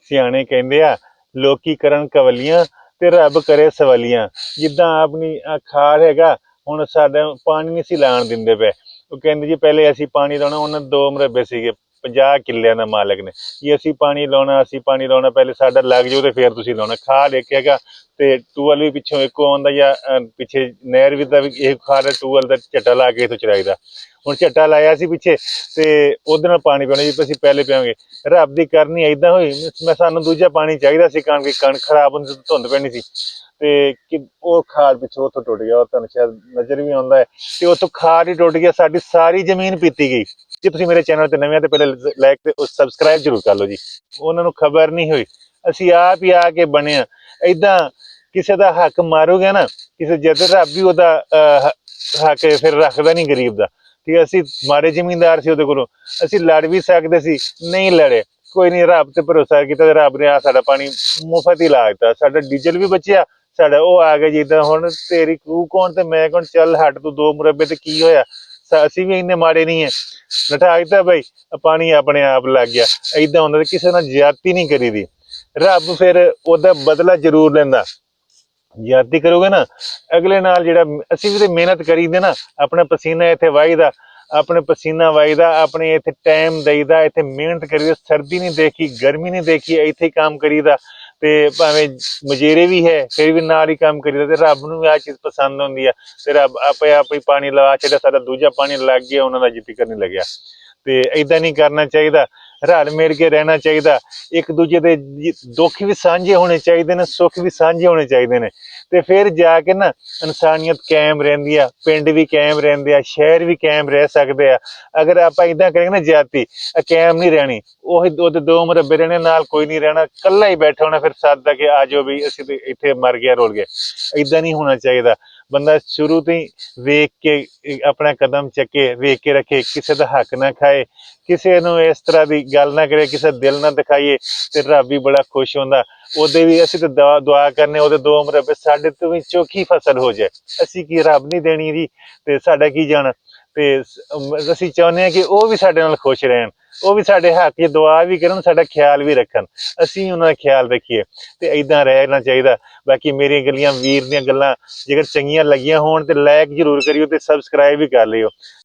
ਸਿਆਣੇ ਕਹਿੰਦੇ ਆ ਲੋਕੀ ਕਰਨ ਕਵਲੀਆਂ ਤੇ ਰੱਬ ਕਰੇ ਸਵਾਲੀਆਂ। ਜਿੱਦਾਂ ਆਪਣੀ ਖਾਲ ਹੈਗਾ, ਹੁਣ ਸਾਡਾ ਪਾਣੀ ਨਹੀਂ ਸੀ ਲਾਉਣ ਦਿੰਦੇ ਪਏ। ਉਹ ਕਹਿੰਦੇ ਜੀ ਪਹਿਲੇ ਅਸੀਂ ਪਾਣੀ ਲਾਉਣਾ, ਉਹਨਾਂ 2 ਮਰਬੇ ਸੀਗੇ 50 ਕਿੱਲਿਆਂ ਦਾ ਮਾਲਕ ਨੇ ਜੀ, ਅਸੀਂ ਪਾਣੀ ਲਾਉਣਾ ਪਹਿਲੇ ਸਾਡਾ ਲੱਗ ਜਾਓ ਤੇ ਫਿਰ ਤੁਸੀਂ ਲਾਉਣਾ। ਖਾਲ ਇੱਕ ਹੈਗਾ ਤੇ ਟੂਅਲ ਵੀ ਪਿੱਛੋਂ ਇੱਕੋ ਆਉਂਦਾ, ਜਾਂ ਪਿੱਛੇ ਨਹਿਰ ਵੀ ਦਾ ਵੀ ਇਹ ਖਾਲ ਟੂਅਲ ਦਾ ਝੱਟਾ ਲਾ ਕੇ ਇੱਥੋਂ ਚਲਾਈਦਾ। ਹੁਣ ਝੱਟਾ ਲਾਇਆ ਸੀ ਪਿੱਛੇ ਤੇ ਉਹਦੇ ਨਾਲ ਪਾਣੀ ਪਾਉਣਾ ਜੀ, ਅਸੀਂ ਪਹਿਲੇ ਪਿਆਵਾਂਗੇ। ਰੱਬ ਦੀ ਕਰਨੀ ਏਦਾਂ ਹੋਈ, ਸਾਨੂੰ ਦੂਜਾ ਪਾਣੀ ਚਾਹੀਦਾ ਸੀ, ਕਣਕ ਖਰਾਬ ਹੁੰਦੀ ਸੀ, ਧੁੰਦ ਪੈਣੀ ਸੀ ਤੇ ਉਹ ਖਾਲ ਪਿੱਛੋਂ ਉੱਥੋਂ ਟੁੱਟ ਗਿਆ। ਉਹ ਤੁਹਾਨੂੰ ਸ਼ਾਇਦ ਨਜ਼ਰ ਵੀ ਆਉਂਦਾ ਹੈ ਤੇ ਉੱਥੋਂ ਖਾਲ ਹੀ ਟੁੱਟ ਗਿਆ, ਸਾਡੀ ਸਾਰੀ ਜ਼ਮੀਨ ਪੀਤੀ ਗਈ। ਜੇ ਤੁਸੀਂ ਮੇਰੇ ਚੈਨਲ ਤੇ ਨਵੇਂ ਆ ਤੇ ਪਹਿਲੇ ਲਾਈਕ ਤੇ ਸਬਸਕ੍ਰਾਈਬ ਜ਼ਰੂਰ ਕਰ ਲਓ ਜੀ। ਉਹਨਾਂ ਨੂੰ ਖਬਰ ਨਹੀਂ ਹੋਈ, ਅਸੀਂ ਆਪ ਹੀ ਆ ਕੇ ਬਣਿਆ। ਏਦਾਂ ਕਿਸੇ ਦਾ ਹੱਕ ਮਾਰੋਗੇ ਨਾ, ਕਿਸੇ ਜਦ ਰੱਬ ਵੀ ਉਹਦਾ ਹੱਕ ਫਿਰ ਰੱਖਦਾ ਨਹੀਂ ਗਰੀਬ ਦਾ। ਠੀਕ, ਅਸੀਂ ਮਾੜੇ ਜ਼ਿਮੀਂਦਾਰ ਸੀ, ਉਹਦੇ ਕੋਲੋਂ ਅਸੀਂ ਲੜ ਵੀ ਸਕਦੇ ਸੀ, ਨਹੀਂ ਲੜੇ। ਕੋਈ ਨਹੀਂ, ਰੱਬ ਤੇ ਭਰੋਸਾ ਕੀਤਾ ਤੇ ਰੱਬ ਨੇ ਸਾਡਾ ਪਾਣੀ ਮੁਫਤ ਹੀ ਲਾ ਦਿੱਤਾ, ਸਾਡਾ ਡੀਜ਼ਲ ਵੀ ਬਚਿਆ, ਸਾਡਾ ਉਹ ਆ ਗਿਆ। ਜਿੱਦਾਂ ਹੁਣ ਤੇਰੀ ਤੂੰ ਕੌਣ ਤੇ ਮੈਂ ਕੌਣ, ਚੱਲ ਹੱਟ ਤੂੰ 2 ਮੁਰੱਬੇ ਤੇ ਕੀ ਹੋਇਆ, ਅਸੀਂ ਵੀ ਇੰਨੇ ਮਾੜੇ ਨਹੀਂ ਹੈ। ਨਠਾ ਦਿੱਤਾ ਬਈ, ਪਾਣੀ ਆਪਣੇ ਆਪ ਲੱਗ ਗਿਆ। ਏਦਾਂ ਹੁੰਦਾ, ਕਿਸੇ ਨਾਲ ਜ਼ਿਆਦਤੀ ਨਹੀਂ ਕਰੀਦੀ। ਰੱਬ ਫਿਰ ਉਹਦਾ ਬਦਲਾ ਜ਼ਰੂਰ ਲੈਂਦਾ। ਜ਼ਿਆਦਤੀ ਕਰੋਗੇ ਨਾ ਅਗਲੇ ਨਾਲ, ਜਿਹੜਾ ਅਸੀਂ ਵੀ ਤੇ ਮਿਹਨਤ ਕਰੀਦੇ ਨਾ, ਆਪਣਾ ਪਸੀਨਾ ਇੱਥੇ ਵਾਹੀਦਾ, ਆਪਣੇ ਪਸੀਨਾ ਵਾਹੀਦਾ, ਆਪਣੇ ਇੱਥੇ ਟਾਈਮ ਦੇਈਦਾ, ਇੱਥੇ ਮਿਹਨਤ ਕਰੀਦਾ, ਸਰਦੀ ਨਹੀਂ ਦੇਖੀ, ਗਰਮੀ ਨਹੀਂ ਦੇਖੀ, ਇੱਥੇ ਹੀ ਕੰਮ ਕਰੀਦਾ। ਤੇ ਭਾਵੇਂ ਮਜੇਰੇ ਵੀ ਹੈ ਫਿਰ ਵੀ ਨਾਲ ਹੀ ਕੰਮ ਕਰੀਦਾ, ਤੇ ਰੱਬ ਨੂੰ ਵੀ ਆਹ ਚੀਜ਼ ਪਸੰਦ ਹੁੰਦੀ ਆ। ਤੇ ਰੱਬ ਆਪੇ ਆਪ ਹੀ ਪਾਣੀ ਲਵਾ ਛੱਡਿਆ, ਸਾਡਾ ਦੂਜਾ ਪਾਣੀ ਲੱਗ ਗਿਆ, ਉਹਨਾਂ ਦਾ ਜ਼ਿਕਰ ਨਹੀਂ ਲੱਗਿਆ। ਤੇ ਏਦਾਂ ਨਹੀਂ ਕਰਨਾ ਚਾਹੀਦਾ, ਰਲ ਮਿਲ ਕੇ ਰਹਿਣਾ ਚਾਹੀਦਾ। ਇੱਕ ਦੂਜੇ ਦੇ ਦੁੱਖ ਵੀ ਸਾਂਝੇ ਹੋਣੇ ਚਾਹੀਦੇ ਨੇ, ਸੁੱਖ ਵੀ ਸਾਂਝੇ ਹੋਣੇ ਚਾਹੀਦੇ ਨੇ, ਤੇ ਫਿਰ ਜਾ ਕੇ ਨਾ ਇਨਸਾਨੀਅਤ ਕਾਇਮ ਰਹਿੰਦੀ ਆ, ਪਿੰਡ ਵੀ ਕਾਇਮ ਰਹਿੰਦੇ ਆ, ਸ਼ਹਿਰ ਵੀ ਕਾਇਮ ਰਹਿ ਸਕਦੇ ਆ। ਅਗਰ ਆਪਾਂ ਇੱਦਾਂ ਕਰਾਂਗੇ ਨਾ ਜ਼ਿਆਦਤੀ, ਕਾਇਮ ਨਹੀਂ ਰਹਿਣੀ। ਉਹਦੇ 2 ਮੁਰੱਬੇ ਰਹਿਣੇ, ਨਾਲ ਕੋਈ ਨਹੀਂ ਰਹਿਣਾ, ਇਕੱਲਾ ਹੀ ਬੈਠਾ ਹੋਣਾ, ਫਿਰ ਸੱਦਦਾ ਕਿ ਆ ਜਾਓ ਵੀ ਅਸੀਂ ਤੇ ਇੱਥੇ ਮਰ ਗਿਆ ਰੁਲ ਗਏ। ਏਦਾਂ ਨਹੀਂ ਹੋਣਾ ਚਾਹੀਦਾ। ਬੰਦਾ ਸ਼ੁਰੂ ਤੋਂ ਹੀ ਵੇਖ ਕੇ ਆਪਣਾ ਕਦਮ ਚੱਕੇ, ਵੇਖ ਕੇ ਰੱਖੇ, ਕਿਸੇ ਦਾ ਹੱਕ ਨਾ ਖਾਏ, ਕਿਸੇ ਨੂੰ ਇਸ ਤਰ੍ਹਾਂ ਦੀ ਗੱਲ ਨਾ ਕਰੇ, ਕਿਸੇ ਦਿਲ ਨਾ ਦਿਖਾਈਏ, ਤੇ ਰੱਬ ਵੀ ਬੜਾ ਖੁਸ਼ ਹੁੰਦਾ। ਉਹਦੇ ਵੀ ਅਸੀਂ ਤੇ ਦੁਆ ਕਰਨੇ, ਉਹਦੇ 2 ਮੁਰੱਬੇ ਸਾਡੇ ਤੋਂ ਵੀ ਚੋਖੀ ਫਸਲ ਹੋ ਜਾਏ। ਅਸੀਂ ਕੀ ਰੱਬ ਨਹੀਂ ਦੇਣੀ ਜੀ, ਤੇ ਸਾਡਾ ਕੀ ਜਾਣਾ। ਤੇ ਅਸੀਂ ਚਾਹੁੰਦੇ ਹਾਂ ਕਿ ਉਹ ਵੀ ਸਾਡੇ ਨਾਲ ਖੁਸ਼ ਰਹਿਣ, ਉਹ ਵੀ ਸਾਡੇ ਹੱਕ 'ਚ ਦੁਆ ਵੀ ਕਰਨ, ਸਾਡਾ ਖਿਆਲ ਵੀ ਰੱਖਣ, ਅਸੀਂ ਉਹਨਾਂ ਦਾ ਖਿਆਲ ਰੱਖੀਏ। ਤੇ ਏਦਾਂ ਰਹਿਣਾ ਚਾਹੀਦਾ। ਬਾਕੀ ਮੇਰੀਆਂ ਵੀਰ ਦੀਆਂ ਗੱਲਾਂ ਜੇਕਰ ਚੰਗੀਆਂ ਲੱਗੀਆਂ ਹੋਣ ਤੇ ਲਾਇਕ ਜ਼ਰੂਰ ਕਰਿਓ ਤੇ ਸਬਸਕ੍ਰਾਈਬ ਵੀ ਕਰ ਲਿਓ।